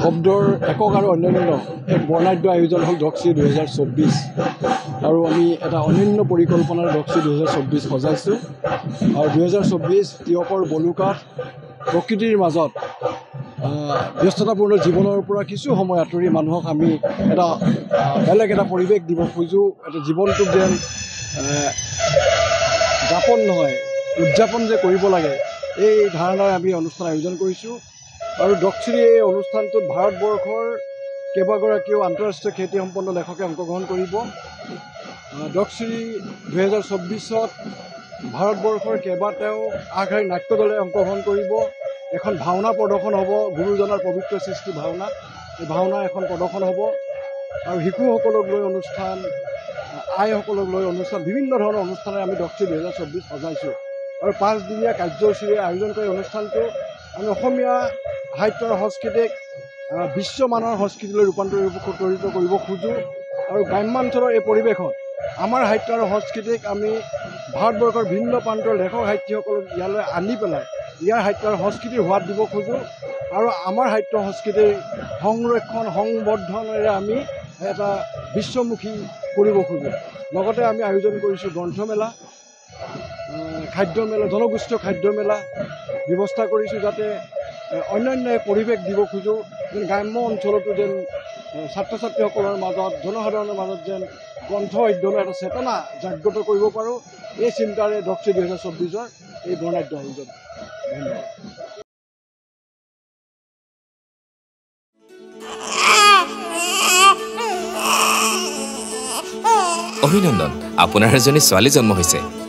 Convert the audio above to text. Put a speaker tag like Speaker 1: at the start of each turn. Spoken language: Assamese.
Speaker 1: শব্দৰ একক আৰু অন্যান্য এক বৰ্ণাঢ্য আয়োজন হ'ল ডক্সি 2024 আৰু আমি এটা অনন্য পৰিকল্পনাৰ ডক্সি 2024 সজাইছোঁ আৰু 2024 তিয়কৰ বলুকাত প্ৰকৃতিৰ মাজত ব্যস্ততাপূৰ্ণ জীৱনৰ পৰা কিছু সময় আঁতৰি মানুহক আমি এটা বেলেগ এটা পৰিৱেশ দিব খোজোঁ এটা জীৱনটোক যেন যাপন নহয় উদযাপন যে কৰিব লাগে এই ধাৰণাৰে আমি অনুষ্ঠান আয়োজন কৰিছোঁ আৰু ডক্সিৰ এই অনুষ্ঠানটোত ভাৰতবৰ্ষৰ কেইবাগৰাকীও আন্তঃৰাষ্ট্ৰীয় খ্যাতিসম্পন্ন লেখকে অংশগ্ৰহণ কৰিব ডক্সি 2024ত ভাৰতবৰ্ষৰ কেইবাটাও আগশাৰীৰ নাট্য দলে অংশগ্ৰহণ কৰিব এখন ভাওনা প্ৰদৰ্শন হ'ব গুৰুজনাৰ পবিত্ৰ সৃষ্টি ভাওনা এই ভাওনা এখন প্ৰদৰ্শন হ'ব আৰু শিশুসকলক লৈ অনুষ্ঠান আইসকলক লৈ অনুষ্ঠান বিভিন্ন ধৰণৰ অনুষ্ঠানে আমি ডক্সি 2024 সজাইছোঁ আৰু 5 দিনীয়া কাৰ্যসূচীৰে আয়োজন কৰি অনুষ্ঠানটো আমি অসমীয়া সাহিত্য আৰু সংস্কৃতিক বিশ্বমানৰ সংস্কৃতিলৈ ৰূপান্তৰিত কৰিব খোজোঁ আৰু গ্ৰাম্যাঞ্চলৰ এই পৰিৱেশত আমাৰ সাহিত্য আৰু সংস্কৃতিক আমি ভাৰতবৰ্ষৰ ভিন্ন প্ৰান্তৰ লেখক সাহিত্যিকসকলক ইয়ালৈ আনি পেলাই ইয়াৰ সাহিত্য আৰু সংস্কৃতিৰ সোৱাদ দিব খোজোঁ আৰু আমাৰ সাহিত্য সংস্কৃতিৰ সংৰক্ষণ সংবৰ্ধনেৰে আমি এটা বিশ্বমুখী কৰিব খোজোঁ লগতে আমি আয়োজন কৰিছোঁ গ্ৰন্থমেলা খাদ্যমেলা জনগোষ্ঠীয় খাদ্যমেলা ব্যৱস্থা কৰিছোঁ যাতে অন্যান্য পৰিৱেশ দিব খোজোঁ যেন গ্ৰাম্য অঞ্চলতো যেন ছাত্ৰ ছাত্ৰীসকলৰ মাজত জনসাধাৰণৰ মাজত যেন গ্ৰন্থ অধ্যয়নৰ এটা চেতনা জাগ্ৰত কৰিব পাৰোঁ এই চিন্তাৰে ডক্সি 2024ৰ এই বৰ্ণাঢ্য আয়োজন ধন্যবাদ
Speaker 2: অভিনন্দন আপোনাৰ এজনী ছোৱালী জন্ম হৈছে